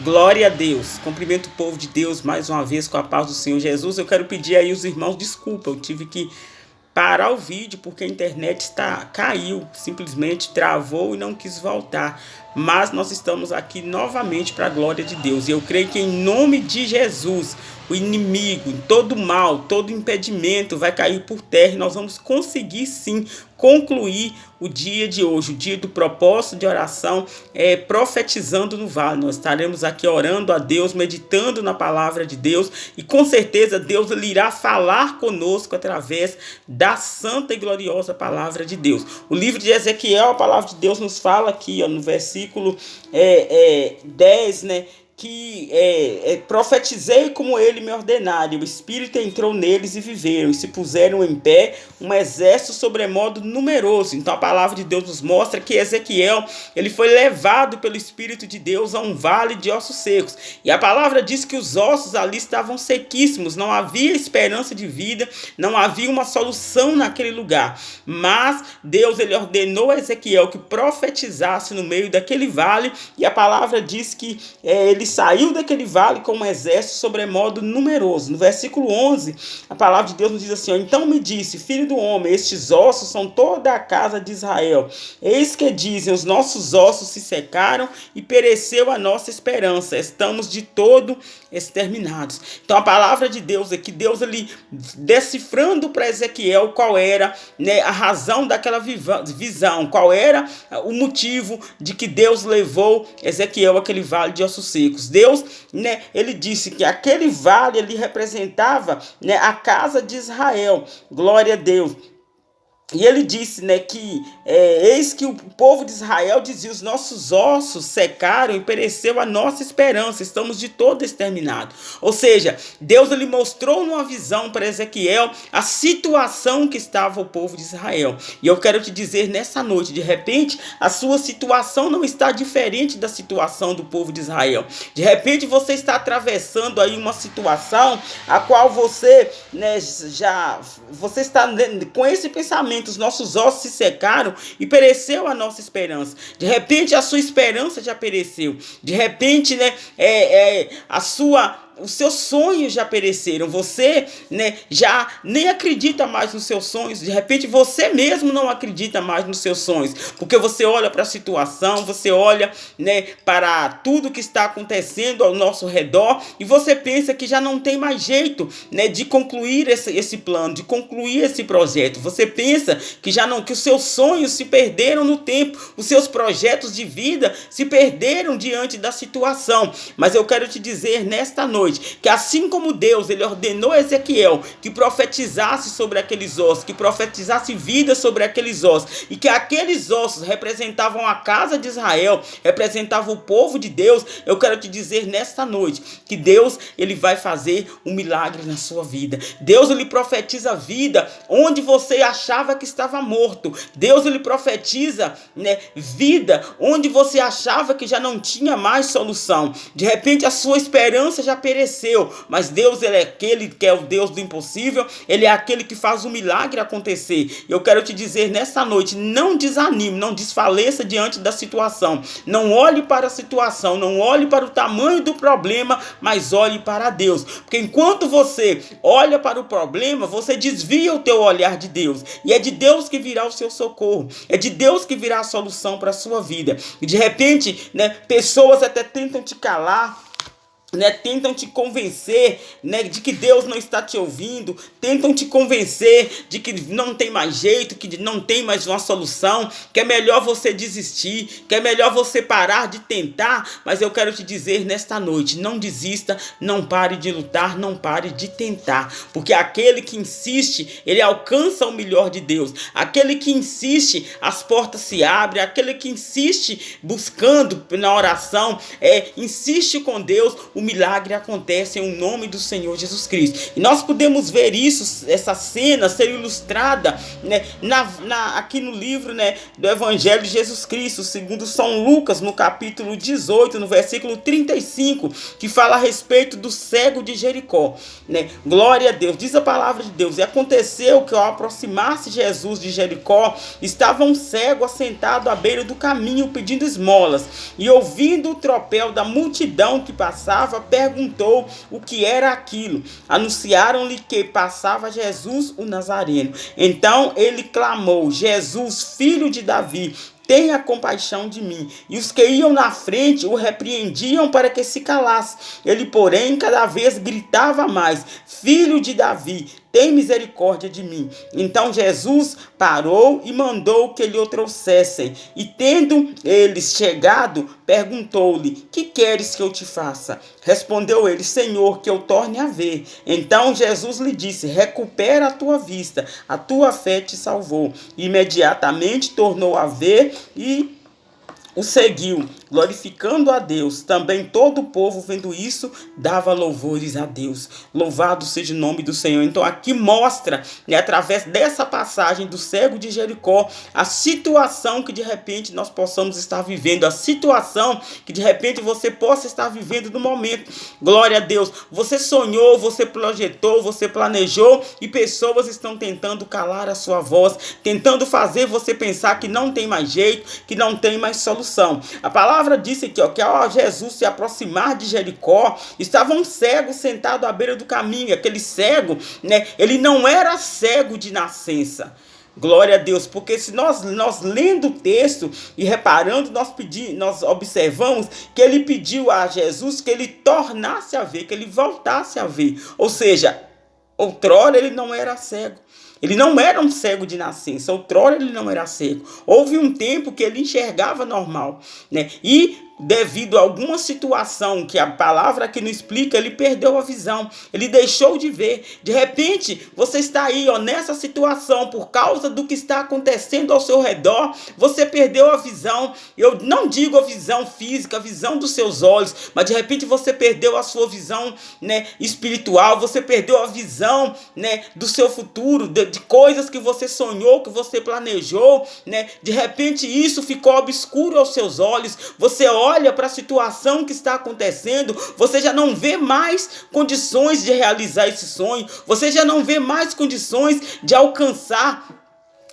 Glória a Deus. Cumprimento o povo de Deus mais uma vez com a paz do Senhor Jesus. Eu quero pedir aí os irmãos desculpa. Eu tive que parar o vídeo porque a internet caiu, simplesmente travou e não quis voltar. Mas nós estamos aqui novamente para a glória de Deus. E eu creio que em nome de Jesus, o inimigo, todo mal, todo impedimento vai cair por terra e nós vamos conseguir sim concluir o dia de hoje, o dia do propósito de oração, profetizando no vale. Nós estaremos aqui orando a Deus, meditando na palavra de Deus e com certeza Deus ele irá falar conosco através da santa e gloriosa palavra de Deus. O livro de Ezequiel, a palavra de Deus nos fala aqui, ó, no versículo 10, né? Que profetizei como ele me ordenara, e o Espírito entrou neles e viveram, e se puseram em pé um exército sobremodo numeroso. Então a palavra de Deus nos mostra que Ezequiel ele foi levado pelo Espírito de Deus a um vale de ossos secos, e a palavra diz que os ossos ali estavam sequíssimos, não havia esperança de vida, não havia uma solução naquele lugar, mas Deus ele ordenou a Ezequiel que profetizasse no meio daquele vale, e a palavra diz que ele saiu daquele vale com um exército sobremodo numeroso. No versículo 11, a palavra de Deus nos diz assim, ó, então me disse, filho do homem, estes ossos são toda a casa de Israel. Eis que dizem, os nossos ossos se secaram e pereceu a nossa esperança. Estamos de todo exterminados. Então a palavra de Deus é que Deus ali decifrando para Ezequiel qual era, né, a razão daquela visão, qual era o motivo de que Deus levou Ezequiel àquele vale de ossos secos. Deus, né, ele disse que aquele vale ele representava, né, a casa de Israel. Glória a Deus. E ele disse, né, que eis que o povo de Israel dizia, os nossos ossos secaram e pereceu a nossa esperança, estamos de todo exterminados. Ou seja, Deus ele mostrou numa visão para Ezequiel a situação que estava o povo de Israel. E eu quero te dizer nessa noite, de repente, a sua situação não está diferente da situação do povo de Israel. De repente você está atravessando aí uma situação a qual você, né, você está com esse pensamento, os nossos ossos se secaram e pereceu a nossa esperança. De repente a sua esperança já pereceu. De repente, né, os seus sonhos já pereceram. Você, né, já nem acredita mais nos seus sonhos. De repente você mesmo não acredita mais nos seus sonhos, porque você olha para a situação, você olha, né, para tudo que está acontecendo ao nosso redor e você pensa que já não tem mais jeito, né, de concluir esse plano, de concluir esse projeto. Você pensa que já não, que os seus sonhos se perderam no tempo, os seus projetos de vida se perderam diante da situação. Mas eu quero te dizer nesta noite que assim como Deus ele ordenou a Ezequiel que profetizasse sobre aqueles ossos, que profetizasse vida sobre aqueles ossos, e que aqueles ossos representavam a casa de Israel, representavam o povo de Deus, eu quero te dizer nesta noite que Deus ele vai fazer um milagre na sua vida. Deus ele profetiza vida onde você achava que estava morto. Deus ele profetiza, né, vida onde você achava que já não tinha mais solução. De repente a sua esperança já pereceu, mas Deus ele é aquele que é o Deus do impossível, ele é aquele que faz o milagre acontecer. Eu quero te dizer nessa noite, não desanime, não desfaleça diante da situação, não olhe para a situação, não olhe para o tamanho do problema, mas olhe para Deus, porque enquanto você olha para o problema, você desvia o teu olhar de Deus, e é de Deus que virá o seu socorro, é de Deus que virá a solução para a sua vida. E de repente, né, pessoas até tentam te calar, né, tentam te convencer, né, de que Deus não está te ouvindo, tentam te convencer de que não tem mais jeito, que não tem mais uma solução, que é melhor você desistir, que é melhor você parar de tentar. Mas eu quero te dizer nesta noite, não desista, não pare de lutar, não pare de tentar, porque aquele que insiste, ele alcança o melhor de Deus. Aquele que insiste, as portas se abrem. Aquele que insiste buscando na oração, insiste com Deus, o milagre acontece em nome do Senhor Jesus Cristo. E nós podemos ver isso, essa cena ser ilustrada, né, aqui no livro, né, do Evangelho de Jesus Cristo, segundo São Lucas, no capítulo 18, no versículo 35, que fala a respeito do cego de Jericó, né? Glória a Deus. Diz a palavra de Deus: e aconteceu que ao aproximar-se Jesus de Jericó, estava um cego assentado à beira do caminho pedindo esmolas, e ouvindo o tropel da multidão que passava, perguntou o que era aquilo. Anunciaram-lhe que passava Jesus o Nazareno. Então ele clamou: Jesus, filho de Davi, tenha compaixão de mim. E os que iam na frente o repreendiam para que se calasse. Ele, porém, cada vez gritava mais: Filho de Davi, tem misericórdia de mim. Então Jesus parou e mandou que lhe o trouxessem. E tendo eles chegado, perguntou-lhe: que queres que eu te faça? Respondeu ele: Senhor, que eu torne a ver. Então Jesus lhe disse: recupera a tua vista, a tua fé te salvou. Imediatamente tornou a ver e o seguiu, glorificando a Deus. Também todo o povo, vendo isso, dava louvores a Deus. Louvado seja o nome do Senhor. Então aqui mostra, né, através dessa passagem do cego de Jericó, a situação que de repente nós possamos estar vivendo, a situação que de repente você possa estar vivendo no momento. Glória a Deus. Você sonhou, você projetou, você planejou, e pessoas estão tentando calar a sua voz, tentando fazer você pensar que não tem mais jeito, que não tem mais solução. A palavra disse aqui, que ao Jesus se aproximar de Jericó, estava um cego sentado à beira do caminho. E aquele cego, né, ele não era cego de nascença. Glória a Deus, porque se nós lendo o texto e reparando, nós observamos que ele pediu a Jesus que ele tornasse a ver, que ele voltasse a ver. Ou seja, outrora ele não era cego. Ele não era um cego de nascença, outrora ele não era cego. Houve um tempo que ele enxergava normal, né? E devido a alguma situação que a palavra aqui não explica, ele perdeu a visão, ele deixou de ver. De repente, você está aí, nessa situação, por causa do que está acontecendo ao seu redor, você perdeu a visão. Eu não digo a visão física, a visão dos seus olhos, mas de repente você perdeu a sua visão, né, espiritual, você perdeu a visão, né, do seu futuro, de coisas que você sonhou, que você planejou, né? De repente isso ficou obscuro aos seus olhos. Você olha para a situação que está acontecendo, você já não vê mais condições de realizar esse sonho, você já não vê mais condições de alcançar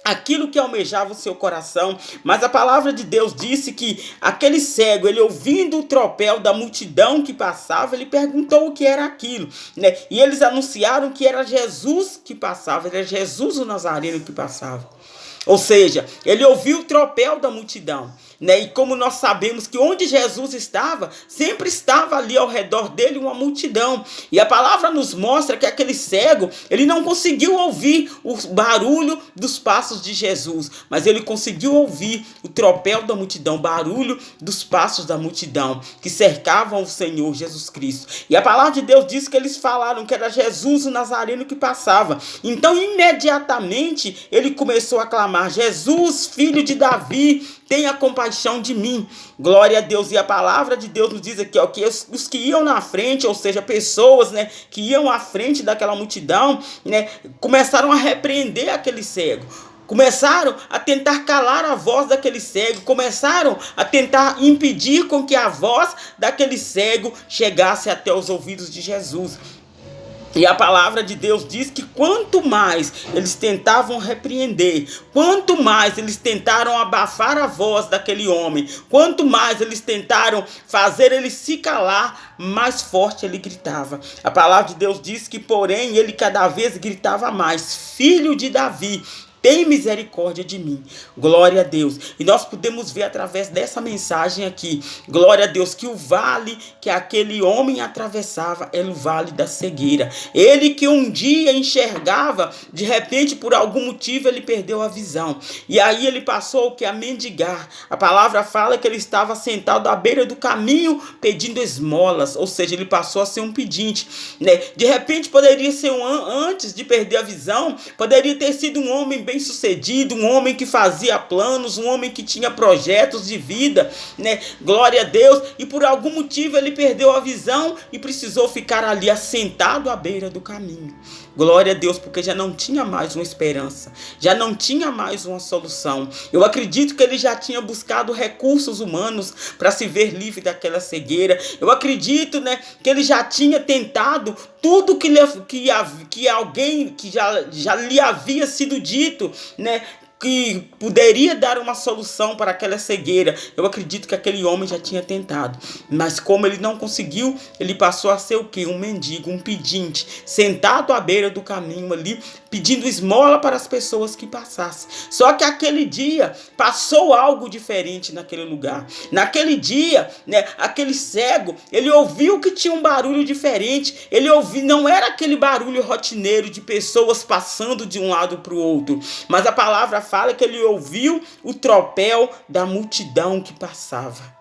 aquilo que almejava o seu coração. Mas a palavra de Deus disse que aquele cego, ele ouvindo o tropel da multidão que passava, ele perguntou o que era aquilo, né? E eles anunciaram que era Jesus que passava, era Jesus o Nazareno que passava. Ou seja, ele ouviu o tropel da multidão, né? E como nós sabemos que onde Jesus estava, sempre estava ali ao redor dele uma multidão. E a palavra nos mostra que aquele cego, ele não conseguiu ouvir o barulho dos passos de Jesus, mas ele conseguiu ouvir o tropel da multidão, o barulho dos passos da multidão que cercavam o Senhor Jesus Cristo. E a palavra de Deus diz que eles falaram que era Jesus o Nazareno que passava. Então imediatamente ele começou a clamar: Jesus, filho de Davi, tenha compaixão de mim. Glória a Deus. E a palavra de Deus nos diz aqui, que os que iam na frente, ou seja, pessoas, né, que iam à frente daquela multidão, né, começaram a repreender aquele cego. Começaram a tentar calar a voz daquele cego, começaram a tentar impedir com que a voz daquele cego chegasse até os ouvidos de Jesus. E a palavra de Deus diz que quanto mais eles tentavam repreender, quanto mais eles tentaram abafar a voz daquele homem, quanto mais eles tentaram fazer ele se calar, mais forte ele gritava. A palavra de Deus diz que, porém, ele cada vez gritava mais: Filho de Davi, tem misericórdia de mim. Glória a Deus. E nós podemos ver através dessa mensagem aqui, glória a Deus, que o vale que aquele homem atravessava era o vale da cegueira. Ele que um dia enxergava, de repente por algum motivo ele perdeu a visão. E aí ele passou a mendigar. A palavra fala que ele estava sentado à beira do caminho pedindo esmolas. Ou seja, ele passou a ser um pedinte, né? De repente poderia ser antes de perder a visão, poderia ter sido um homem bem-sucedido, um homem que fazia planos, um homem que tinha projetos de vida, né? Glória a Deus. E por algum motivo ele perdeu a visão e precisou ficar ali assentado à beira do caminho. Glória a Deus, porque já não tinha mais uma esperança, já não tinha mais uma solução. Eu acredito que ele já tinha buscado recursos humanos para se ver livre daquela cegueira. Eu acredito, né, que ele já tinha tentado tudo que alguém que já lhe havia sido dito, né, que poderia dar uma solução para aquela cegueira. Eu acredito que aquele homem já tinha tentado, mas como ele não conseguiu, ele passou a ser o quê? Um mendigo, um pedinte, sentado à beira do caminho ali, pedindo esmola para as pessoas que passassem. Só que aquele dia passou algo diferente naquele lugar. Naquele dia, né, aquele cego, ele ouviu que tinha um barulho diferente. Ele ouviu, não era aquele barulho rotineiro de pessoas passando de um lado para o outro, mas a palavra fala que ele ouviu o tropel da multidão que passava.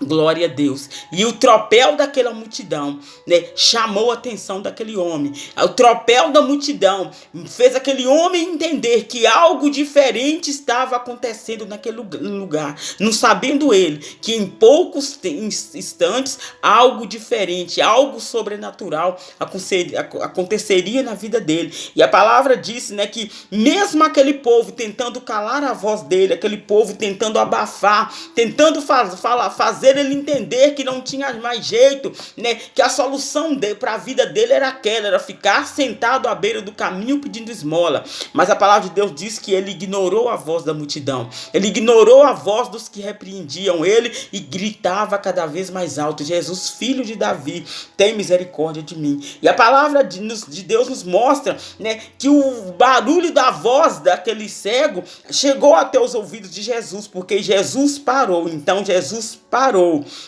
Glória a Deus. E o tropel daquela multidão, né, chamou a atenção daquele homem. O tropel da multidão fez aquele homem entender que algo diferente estava acontecendo naquele lugar. Não sabendo ele que em poucos instantes algo diferente, algo sobrenatural aconteceria na vida dele. E a palavra disse, né, que mesmo aquele povo tentando calar a voz dele, aquele povo tentando abafar, tentando fazer ele entender que não tinha mais jeito, né? Que a solução para a vida dele era aquela, era ficar sentado à beira do caminho pedindo esmola. Mas a palavra de Deus diz que ele ignorou a voz da multidão. Ele ignorou a voz dos que repreendiam ele e gritava cada vez mais alto: Jesus, filho de Davi, tem misericórdia de mim. E a palavra de Deus nos mostra, né, que o barulho da voz daquele cego chegou até os ouvidos de Jesus, porque Jesus parou. Então Jesus parou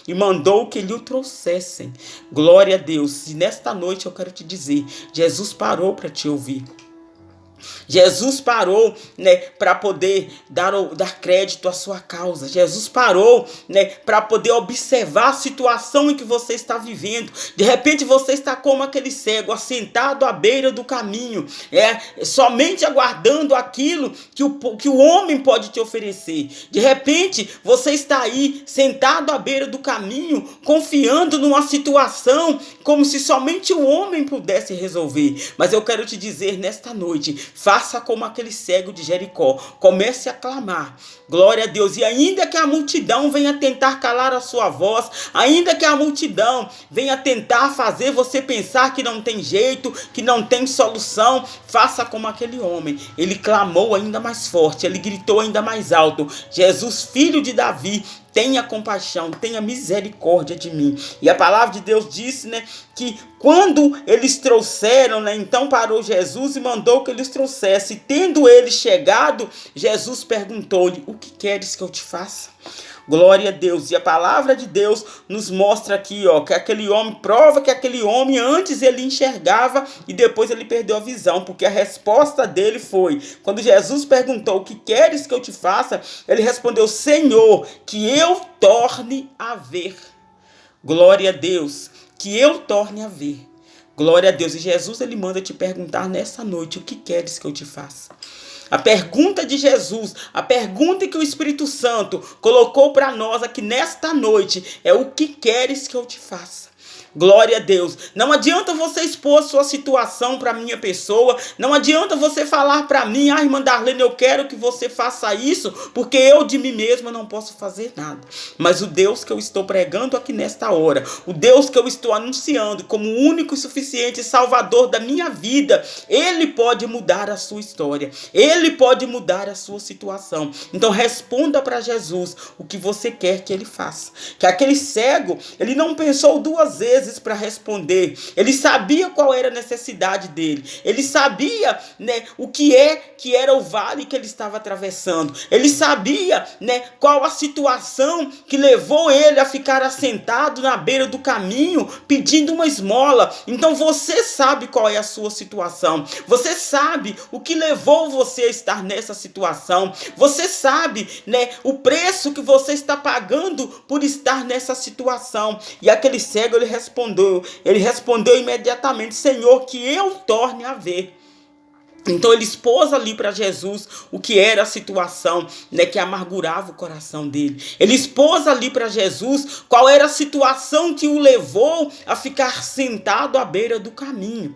e mandou que lhe o trouxessem. Glória a Deus. E nesta noite eu quero te dizer, Jesus parou para te ouvir. Jesus parou, né, para poder dar crédito à sua causa. Jesus parou, né, para poder observar a situação em que você está vivendo. De repente você está como aquele cego, assentado à beira do caminho, somente aguardando aquilo que o homem pode te oferecer. De repente você está aí sentado à beira do caminho, confiando numa situação como se somente o homem pudesse resolver. Mas eu quero te dizer nesta noite, faça como aquele cego de Jericó. Comece a clamar. Glória a Deus. E ainda que a multidão venha tentar calar a sua voz, ainda que a multidão venha tentar fazer você pensar que não tem jeito, que não tem solução, faça como aquele homem. Ele clamou ainda mais forte, ele gritou ainda mais alto: Jesus, filho de Davi, tenha compaixão, tenha misericórdia de mim. E a palavra de Deus disse, né, que quando eles trouxeram, né, então parou Jesus e mandou que eles trouxessem. Tendo eles chegado, Jesus perguntou-lhe: o que queres que eu te faça? Glória a Deus. E a palavra de Deus nos mostra aqui, ó, que aquele homem, prova que aquele homem antes ele enxergava e depois ele perdeu a visão, porque a resposta dele foi, quando Jesus perguntou: o que queres que eu te faça? Ele respondeu: Senhor, que eu torne a ver. Glória a Deus, que eu torne a ver. Glória a Deus. E Jesus, ele manda te perguntar nessa noite: o que queres que eu te faça? A pergunta de Jesus, a pergunta que o Espírito Santo colocou para nós aqui nesta noite é: o que queres que eu te faça? Glória a Deus. Não adianta você expor sua situação para minha pessoa. Não adianta você falar para mim: ah, irmã Darlene, eu quero que você faça isso, porque eu de mim mesma não posso fazer nada. Mas o Deus que eu estou pregando aqui nesta hora, o Deus que eu estou anunciando como o único e suficiente Salvador da minha vida, Ele pode mudar a sua história. Ele pode mudar a sua situação. Então responda para Jesus o que você quer que Ele faça. Que aquele cego, ele não pensou duas vezes para responder. Ele sabia qual era a necessidade dele. Ele sabia, né, o que era o vale que ele estava atravessando. Ele sabia, né, qual a situação que levou ele a ficar assentado na beira do caminho pedindo uma esmola. Então você sabe qual é a sua situação. Você sabe o que levou você a estar nessa situação. Você sabe, né, o preço que você está pagando por estar nessa situação. E aquele cego, ele respondeu imediatamente: Senhor, que eu torne a ver. Então ele expôs ali para Jesus o que era a situação, né, que amargurava o coração dele. Ele expôs ali para Jesus qual era a situação que o levou a ficar sentado à beira do caminho.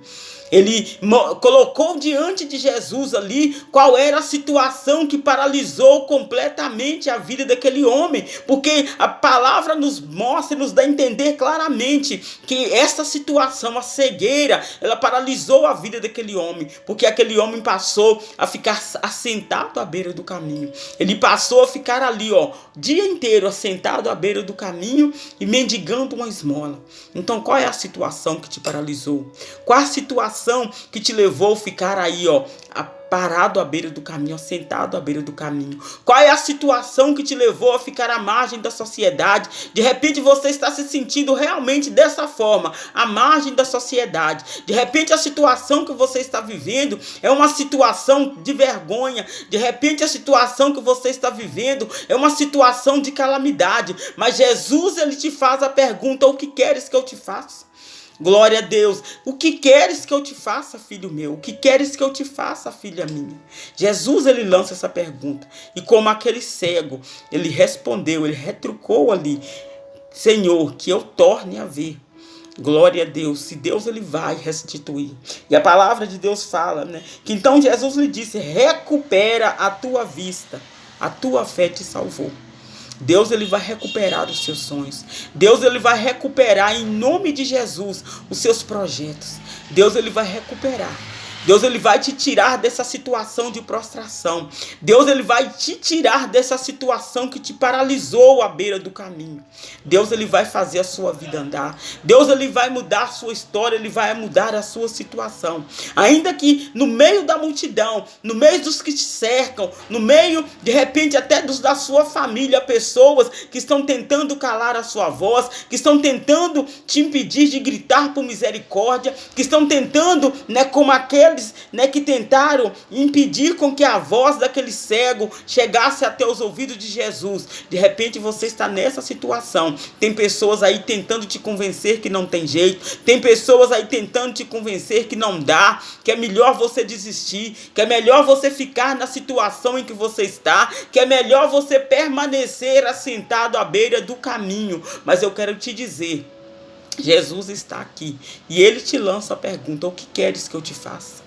Ele colocou diante de Jesus ali qual era a situação que paralisou completamente a vida daquele homem, porque a palavra nos mostra, nos dá a entender claramente que essa situação, a cegueira, ela paralisou a vida daquele homem, porque aquele homem passou a ficar assentado à beira do caminho. Ele passou a ficar ali, ó, dia inteiro assentado à beira do caminho e mendigando uma esmola. Então, qual é a situação que te paralisou? Qual a situação que te levou a ficar aí, ó, parado à beira do caminho, sentado à beira do caminho? Qual é a situação que te levou a ficar à margem da sociedade? De repente você está se sentindo realmente dessa forma, à margem da sociedade. De repente a situação que você está vivendo é uma situação de vergonha. De repente a situação que você está vivendo é uma situação de calamidade. Mas Jesus, ele te faz a pergunta: o que queres que eu te faça? Glória a Deus. O que queres que eu te faça, filho meu? O que queres que eu te faça, filha minha? Jesus, ele lança essa pergunta. E como aquele cego, ele respondeu, ele retrucou ali: Senhor, que eu torne a ver. Glória a Deus. Se Deus, ele vai restituir. E a palavra de Deus fala, né, que então Jesus lhe disse: recupera a tua vista. A tua fé te salvou. Deus, ele vai recuperar os seus sonhos. Deus, ele vai recuperar em nome de Jesus os seus projetos. Deus, ele vai recuperar. Deus, ele vai te tirar dessa situação de prostração. Deus, ele vai te tirar dessa situação que te paralisou à beira do caminho. Deus, ele vai fazer a sua vida andar. Deus, ele vai mudar a sua história, ele vai mudar a sua situação. Ainda que no meio da multidão, no meio dos que te cercam, no meio, de repente, até dos da sua família, pessoas que estão tentando calar a sua voz, que estão tentando te impedir de gritar por misericórdia, que estão tentando, né, como aqueles, né, que tentaram impedir com que a voz daquele cego chegasse até os ouvidos de Jesus. De repente você está nessa situação. Tem pessoas aí tentando te convencer que não tem jeito. Tem pessoas aí tentando te convencer que não dá, que é melhor você desistir, que é melhor você ficar na situação em que você está, que é melhor você permanecer assentado à beira do caminho. Mas eu quero te dizer, Jesus está aqui e ele te lança a pergunta: o que queres que eu te faça?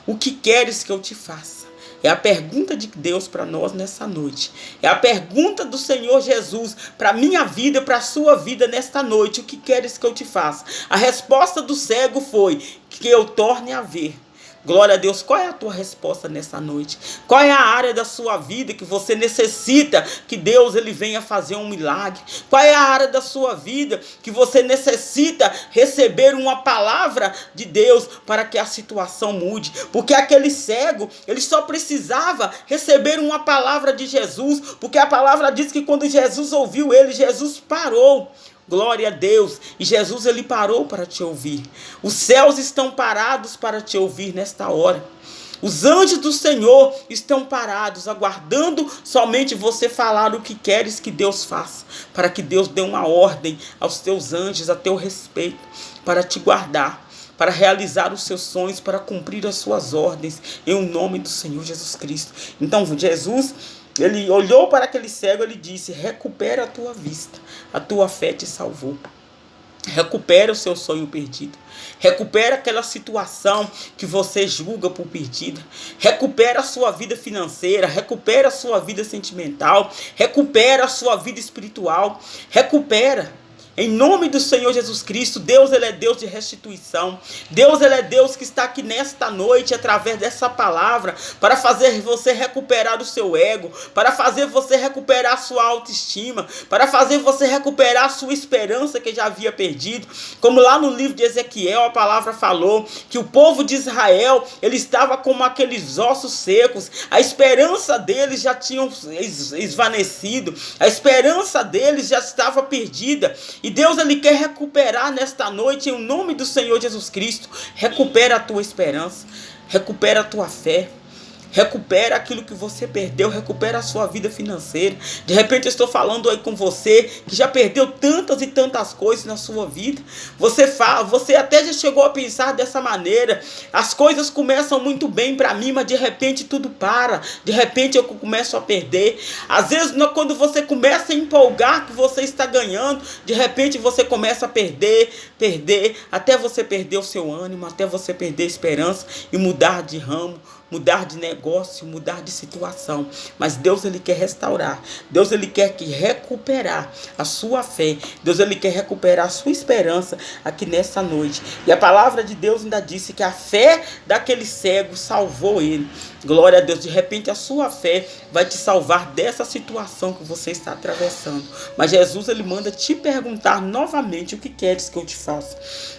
O que queres que eu te faça? É a pergunta de Deus para nós nessa noite. É a pergunta do Senhor Jesus para a minha vida, para a sua vida nesta noite. O que queres que eu te faça? A resposta do cego foi: que eu torne a ver. Glória a Deus. Qual é a tua resposta nessa noite? Qual é a área da sua vida que você necessita que Deus, ele venha fazer um milagre? Qual é a área da sua vida que você necessita receber uma palavra de Deus para que a situação mude? Porque aquele cego, ele só precisava receber uma palavra de Jesus, porque a palavra diz que quando Jesus ouviu ele, Jesus parou. Glória a Deus. E Jesus, ele parou para te ouvir. Os céus estão parados para te ouvir nesta hora. Os anjos do Senhor estão parados, aguardando somente você falar o que queres que Deus faça, para que Deus dê uma ordem aos teus anjos a teu respeito, para te guardar, para realizar os seus sonhos, para cumprir as suas ordens, em nome do Senhor Jesus Cristo. Então Jesus, ele olhou para aquele cego, ele disse: recupera a tua vista, a tua fé te salvou. Recupera o seu sonho perdido. Recupera aquela situação que você julga por perdida. Recupera a sua vida financeira. Recupera a sua vida sentimental. Recupera a sua vida espiritual. Recupera. Em nome do Senhor Jesus Cristo. Deus, ele é Deus de restituição. Deus, ele é Deus que está aqui nesta noite através dessa palavra para fazer você recuperar o seu ego, para fazer você recuperar a sua autoestima, para fazer você recuperar a sua esperança que já havia perdido. Como lá no livro de Ezequiel a palavra falou que o povo de Israel, ele estava como aqueles ossos secos. A esperança deles já tinha esvanecido. A esperança deles já estava perdida. E Deus, ele quer recuperar nesta noite, em nome do Senhor Jesus Cristo. Recupera a tua esperança, recupera a tua fé, recupera aquilo que você perdeu, recupera a sua vida financeira. De repente eu estou falando aí com você que já perdeu tantas e tantas coisas na sua vida. Você até já chegou a pensar dessa maneira: as coisas começam muito bem para mim, mas de repente tudo para, de repente eu começo a perder. Às vezes quando você começa a empolgar que você está ganhando, de repente você começa a perder, até você perder o seu ânimo, até você perder a esperança e mudar de ramo, mudar de negócio, mudar de situação. Mas Deus, ele quer restaurar. Deus, ele quer recuperar a sua fé. Deus, ele quer recuperar a sua esperança aqui nessa noite. E a palavra de Deus ainda disse que a fé daquele cego salvou ele. Glória a Deus. De repente a sua fé vai te salvar dessa situação que você está atravessando. Mas Jesus, ele manda te perguntar novamente: o que queres que eu te faça?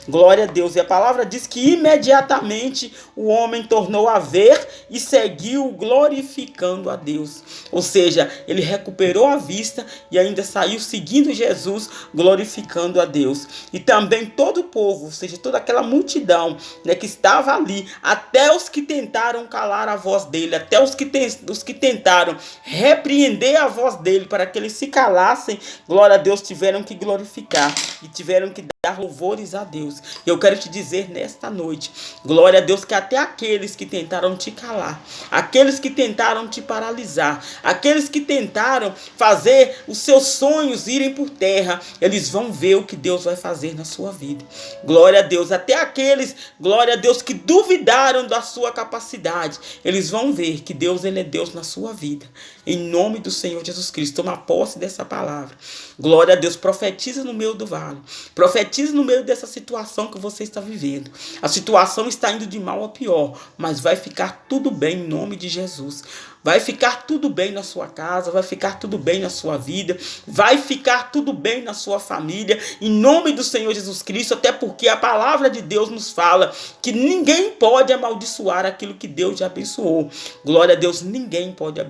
Glória a Deus. E a palavra diz que imediatamente o homem tornou a ver e seguiu glorificando a Deus. Ou seja, ele recuperou a vista e ainda saiu seguindo Jesus, glorificando a Deus. E também todo o povo, ou seja, toda aquela multidão, né, que estava ali, até os que tentaram calar a voz dele, até os que tentaram repreender a voz dele para que eles se calassem, glória a Deus, tiveram que glorificar e tiveram que dar louvores a Deus. E eu quero te dizer nesta noite, glória a Deus, que até aqueles que tentaram te calar, aqueles que tentaram te paralisar, aqueles que tentaram fazer os seus sonhos irem por terra, eles vão ver o que Deus vai fazer na sua vida. Glória a Deus. Até aqueles, glória a Deus, que duvidaram da sua capacidade, eles vão ver que Deus, ele é Deus na sua vida. Em nome do Senhor Jesus Cristo, toma posse dessa palavra. Glória a Deus. Profetiza no meio do vale. Profetiza no meio dessa situação que você está vivendo. A situação está indo de mal a pior, mas vai ficar tudo bem em nome de Jesus. Vai ficar tudo bem na sua casa, vai ficar tudo bem na sua vida, vai ficar tudo bem na sua família, em nome do Senhor Jesus Cristo, até porque a palavra de Deus nos fala que ninguém pode amaldiçoar aquilo que Deus já abençoou. Glória a Deus, ninguém pode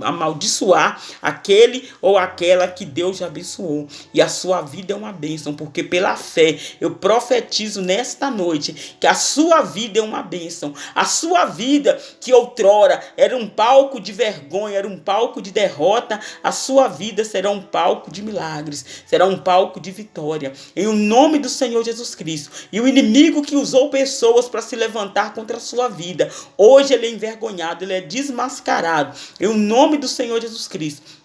amaldiçoar aquele ou aquela que Deus já abençoou. E a sua vida é uma bênção, porque pela fé eu profetizo nesta noite que a sua vida é uma bênção. A sua vida, que outrora era um palco de vergonha, era um palco de derrota, a sua vida será um palco de milagres, será um palco de vitória, em o nome do Senhor Jesus Cristo. E o inimigo que usou pessoas para se levantar contra a sua vida, hoje ele é envergonhado, ele é desmascarado, em o nome do Senhor Jesus Cristo.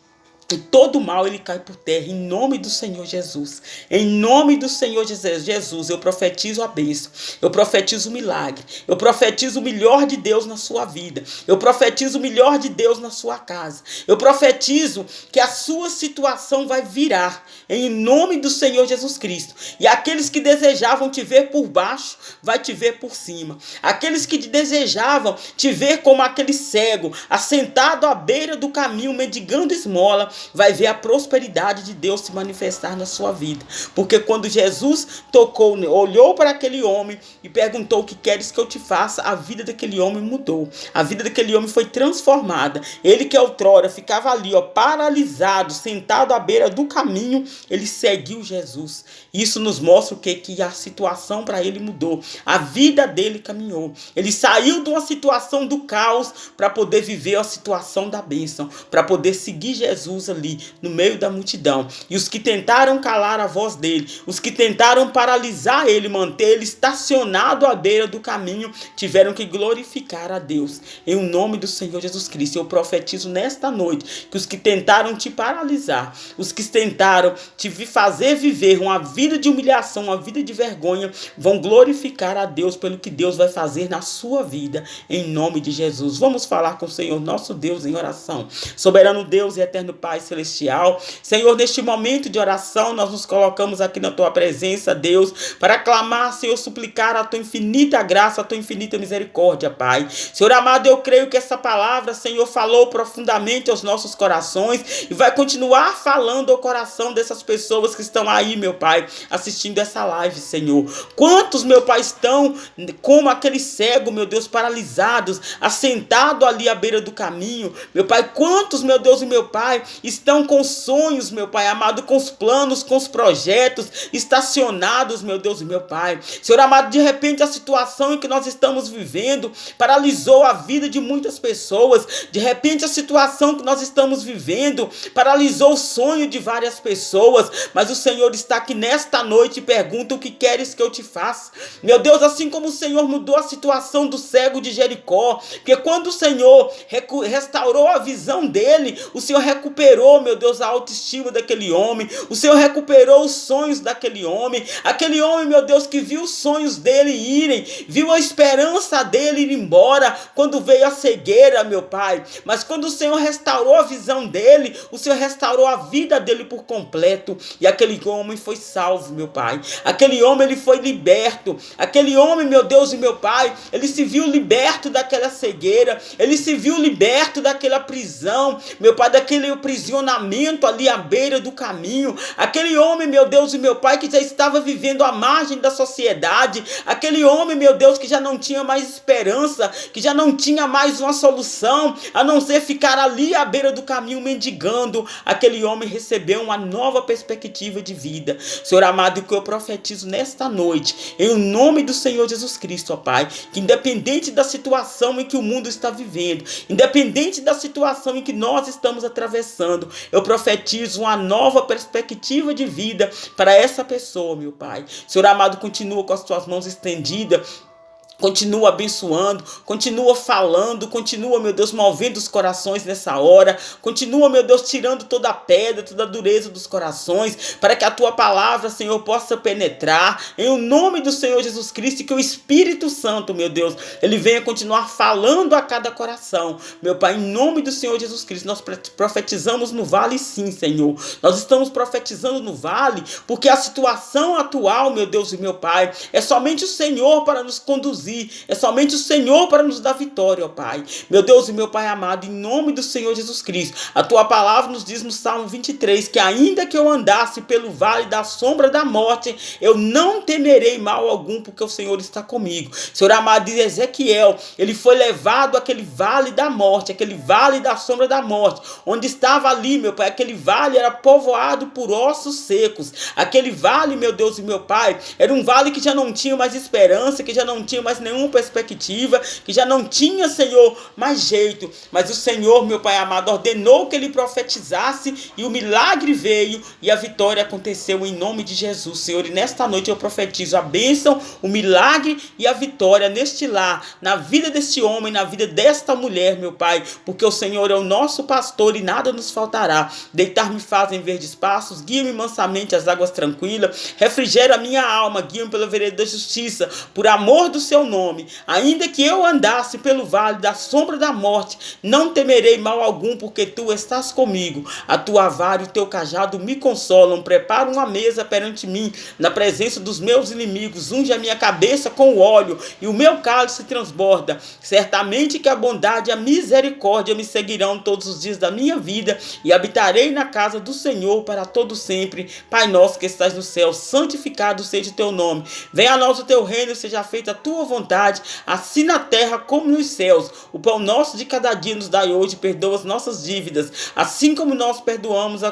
E todo mal ele cai por terra, em nome do Senhor Jesus. Em nome do Senhor Jesus, eu profetizo a bênção, eu profetizo o milagre, eu profetizo o melhor de Deus na sua vida, eu profetizo o melhor de Deus na sua casa, eu profetizo que a sua situação vai virar, em nome do Senhor Jesus Cristo. E aqueles que desejavam te ver por baixo, vai te ver por cima. Aqueles que desejavam te ver como aquele cego, assentado à beira do caminho, mendigando esmola, vai ver a prosperidade de Deus se manifestar na sua vida. Porque quando Jesus tocou, olhou para aquele homem e perguntou: o que queres que eu te faça? A vida daquele homem mudou. A vida daquele homem foi transformada. Ele que outrora ficava ali, paralisado, sentado à beira do caminho, ele seguiu Jesus. Isso nos mostra o quê? Que a situação para ele mudou. A vida dele caminhou. Ele saiu de uma situação do caos para poder viver a situação da bênção, para poder seguir Jesus ali no meio da multidão. E os que tentaram calar a voz dele, os que tentaram paralisar ele, manter ele estacionado à beira do caminho, tiveram que glorificar a Deus. Em nome do Senhor Jesus Cristo, eu profetizo nesta noite que os que tentaram te paralisar, os que tentaram te fazer viver uma vida de humilhação, uma vida de vergonha, vão glorificar a Deus pelo que Deus vai fazer na sua vida, em nome de Jesus. Vamos falar com o Senhor nosso Deus em oração. Soberano Deus e eterno Pai celestial, Senhor, neste momento de oração, nós nos colocamos aqui na tua presença, Deus, para clamar, Senhor, suplicar a tua infinita graça, a tua infinita misericórdia, Pai. Senhor amado, eu creio que essa palavra, Senhor, falou profundamente aos nossos corações e vai continuar falando ao coração dessas pessoas que estão aí, meu Pai, assistindo essa live, Senhor. Quantos, meu Pai, estão como aquele cego, meu Deus, paralisados, assentado ali à beira do caminho, meu Pai. Quantos, meu Deus e meu Pai, estão com sonhos, meu Pai amado, com os planos, com os projetos estacionados, meu Deus e meu Pai. Senhor amado, de repente a situação em que nós estamos vivendo paralisou a vida de muitas pessoas. De repente a situação que nós estamos vivendo paralisou o sonho de várias pessoas. Mas o Senhor está aqui nesta noite e pergunta: o que queres que eu te faça? Meu Deus, assim como o Senhor mudou a situação do cego de Jericó, porque quando o Senhor restaurou a visão dele, o Senhor recuperou, meu Deus, a autoestima daquele homem, o Senhor recuperou os sonhos daquele homem, meu Deus, que viu os sonhos dele irem, viu a esperança dele ir embora, quando veio a cegueira, meu Pai. Mas quando o Senhor restaurou a visão dele, o Senhor restaurou a vida dele por completo, e aquele homem foi salvo, meu Pai. Aquele homem, ele foi liberto. Aquele homem, meu Deus e meu Pai, ele se viu liberto daquela cegueira, ele se viu liberto daquela prisão, meu Pai, daquele aprisionamento ali à beira do caminho. Aquele homem, meu Deus e meu Pai, que já estava vivendo à margem da sociedade. Aquele homem, meu Deus, que já não tinha mais esperança, que já não tinha mais uma solução, a não ser ficar ali à beira do caminho mendigando. Aquele homem recebeu uma nova perspectiva de vida. Senhor amado, que eu profetizo nesta noite, em nome do Senhor Jesus Cristo, ó Pai, que independente da situação em que o mundo está vivendo, independente da situação em que nós estamos atravessando, eu profetizo uma nova perspectiva de vida para essa pessoa, meu Pai. Senhor amado, continua com as tuas mãos estendidas, continua abençoando, continua falando, continua, meu Deus, movendo os corações nessa hora. Continua, meu Deus, tirando toda a pedra, toda a dureza dos corações, para que a tua palavra, Senhor, possa penetrar. Em o nome do Senhor Jesus Cristo, e que o Espírito Santo, meu Deus, ele venha continuar falando a cada coração. Meu Pai, em nome do Senhor Jesus Cristo, nós profetizamos no vale, sim, Senhor. Nós estamos profetizando no vale, porque a situação atual, meu Deus e meu Pai, é somente o Senhor para nos conduzir. É somente o Senhor para nos dar vitória, ó Pai. Meu Deus e meu Pai amado, em nome do Senhor Jesus Cristo, a tua palavra nos diz no Salmo 23, que ainda que eu andasse pelo vale da sombra da morte, eu não temerei mal algum, porque o Senhor está comigo. Senhor amado, diz Ezequiel, ele foi levado àquele vale da morte, aquele vale da sombra da morte, onde estava ali, meu Pai, aquele vale era povoado por ossos secos. Aquele vale, meu Deus e meu Pai, era um vale que já não tinha mais esperança, que já não tinha mais nenhuma perspectiva, que já não tinha, Senhor, mais jeito. Mas o Senhor, meu Pai amado, ordenou que ele profetizasse, e o milagre veio, e a vitória aconteceu em nome de Jesus, Senhor. E nesta noite eu profetizo a bênção, o milagre e a vitória neste lar, na vida deste homem, na vida desta mulher, meu Pai, porque o Senhor é o nosso pastor e nada nos faltará. Deitar-me faz em verdes passos, guia-me mansamente às águas tranquilas, refrigera a minha alma, guia-me pela vereda da justiça, por amor do seu nome. Ainda que eu andasse pelo vale da sombra da morte, não temerei mal algum, porque tu estás comigo. A tua vara e o teu cajado me consolam. Prepara uma mesa perante mim, na presença dos meus inimigos. Unge a minha cabeça com óleo, e o meu cálice se transborda. Certamente que a bondade e a misericórdia me seguirão todos os dias da minha vida, e habitarei na casa do Senhor para todo sempre. Pai nosso que estás no céu, santificado seja o teu nome. Venha a nós o teu reino, seja feita a tua vontade, assim na terra como nos céus. O pão nosso de cada dia nos dai hoje, perdoa as nossas dívidas, assim como nós perdoamos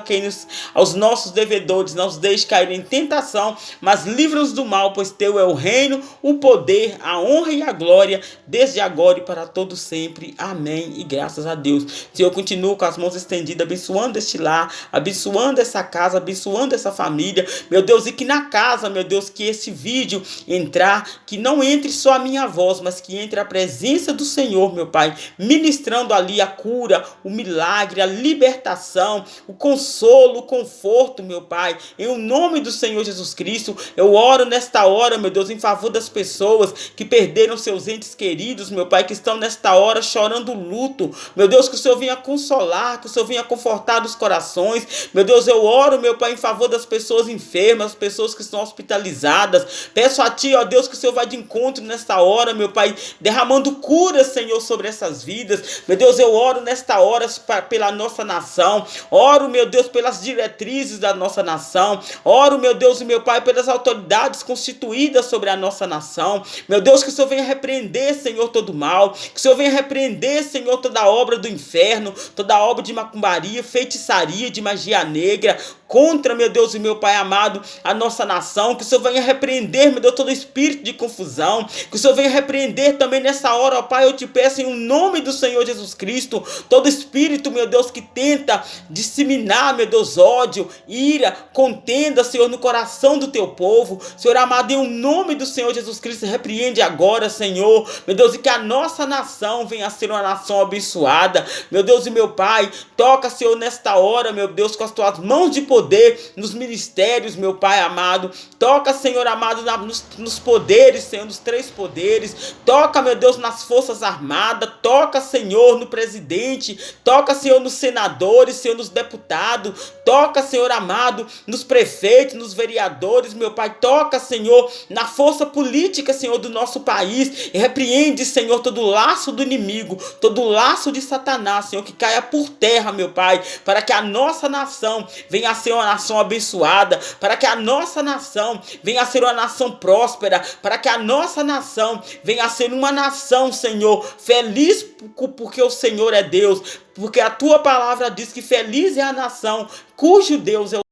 aos nossos devedores. Não nos deixe cair em tentação, mas livra-nos do mal, pois teu é o reino, o poder, a honra e a glória, desde agora e para todo sempre. Amém. E graças a Deus. Senhor, eu continuo com as mãos estendidas, abençoando este lar, abençoando essa casa, abençoando essa família, meu Deus, e que na casa, meu Deus, que esse vídeo entrar, que não entre só a minha voz, mas que entre a presença do Senhor, meu Pai, ministrando ali a cura, o milagre, a libertação, o consolo, o conforto, meu Pai. Em o nome do Senhor Jesus Cristo, eu oro nesta hora, meu Deus, em favor das pessoas que perderam seus entes queridos, meu Pai, que estão nesta hora chorando luto. Meu Deus, que o Senhor venha consolar, que o Senhor venha confortar os corações. Meu Deus, eu oro, meu Pai, em favor das pessoas enfermas, as pessoas que estão hospitalizadas. Peço a Ti, ó Deus, que o Senhor vá de encontro nessa nesta hora, meu Pai, derramando cura, Senhor, sobre essas vidas. Meu Deus, eu oro nesta hora pela nossa nação. Oro, meu Deus, pelas diretrizes da nossa nação. Oro, meu Deus e meu Pai, pelas autoridades constituídas sobre a nossa nação. Meu Deus, que o Senhor venha repreender, Senhor, todo mal. Que o Senhor venha repreender, Senhor, toda obra do inferno, toda obra de macumbaria, feitiçaria, de magia negra, contra, meu Deus e meu Pai amado, a nossa nação. Que o Senhor venha repreender, meu Deus, todo espírito de confusão. Que o Senhor venha repreender também nessa hora, ó Pai, eu te peço em nome do Senhor Jesus Cristo, todo espírito, meu Deus, que tenta disseminar, meu Deus, ódio, ira, contenda, Senhor, no coração do teu povo. Senhor amado, em nome do Senhor Jesus Cristo, repreende agora, Senhor, meu Deus, e que a nossa nação venha a ser uma nação abençoada. Meu Deus e meu Pai, toca, Senhor, nesta hora, meu Deus, com as tuas mãos de poder nos ministérios, meu Pai amado. Toca, Senhor amado, nos poderes, Senhor, nos 3 poderes. Toca, meu Deus, nas forças armadas. Toca, Senhor, no presidente. Toca, Senhor, nos senadores, Senhor, nos deputados. Toca, Senhor amado, nos prefeitos, nos vereadores, meu Pai. Toca, Senhor, na força política, Senhor, do nosso país. E repreende, Senhor, todo laço do inimigo, todo laço de Satanás, Senhor, que caia por terra, meu Pai, para que a nossa nação venha a ser uma nação abençoada, para que a nossa nação venha a ser uma nação próspera, para que a nossa nação venha a ser uma nação, Senhor, feliz porque o Senhor é Deus, porque a tua palavra diz que feliz é a nação cujo Deus é o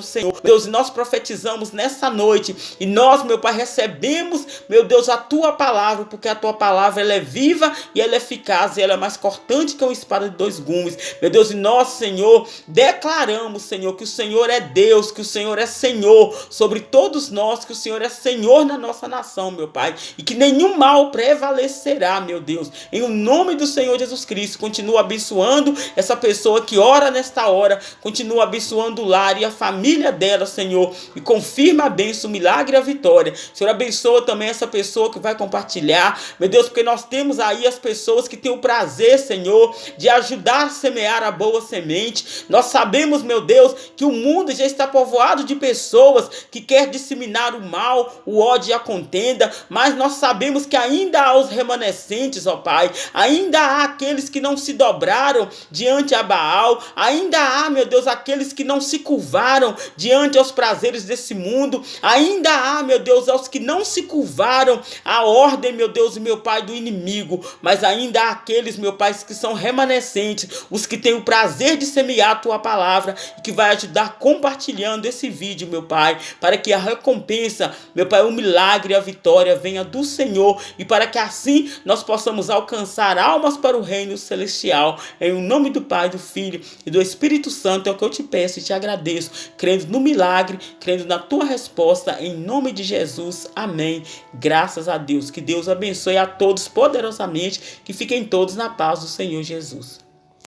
Senhor. Deus, nós profetizamos nessa noite e nós, meu Pai, recebemos, meu Deus, a tua palavra, porque a tua palavra ela é viva e ela é eficaz e ela é mais cortante que uma espada de 2 gumes. Meu Deus, e nós, Senhor, declaramos, Senhor, que o Senhor é Deus, que o Senhor é Senhor sobre todos nós, que o Senhor é Senhor na nossa nação, meu Pai, e que nenhum mal prevalecerá, meu Deus. Em o nome do Senhor Jesus Cristo, continua abençoando essa pessoa que ora nesta hora, continua abençoando o lar e a família dela, Senhor, e confirma a bênção, o milagre e a vitória. Senhor, abençoa também essa pessoa que vai compartilhar, meu Deus, porque nós temos aí as pessoas que têm o prazer, Senhor, de ajudar a semear a boa semente. Nós sabemos, meu Deus, que o mundo já está povoado de pessoas que querem disseminar o mal, o ódio e a contenda, mas nós sabemos que ainda há os remanescentes, ó Pai, ainda há aqueles que não se dobraram diante a Baal, ainda há, meu Deus, aqueles que não se curvaram diante aos prazeres desse mundo, ainda há, meu Deus, aos que não se curvaram à ordem, meu Deus e meu Pai, do inimigo, mas ainda há aqueles, meu Pai, que são remanescentes, os que têm o prazer de semear a tua palavra e que vai ajudar compartilhando esse vídeo, meu Pai, para que a recompensa, meu Pai, o milagre e a vitória venha do Senhor e para que assim nós possamos alcançar almas para o reino celestial. Em nome do Pai, do Filho e do Espírito Santo é o que eu te peço e te agradeço, crendo no milagre, crendo na tua resposta, em nome de Jesus, amém. Graças a Deus, que Deus abençoe a todos poderosamente, que fiquem todos na paz do Senhor Jesus.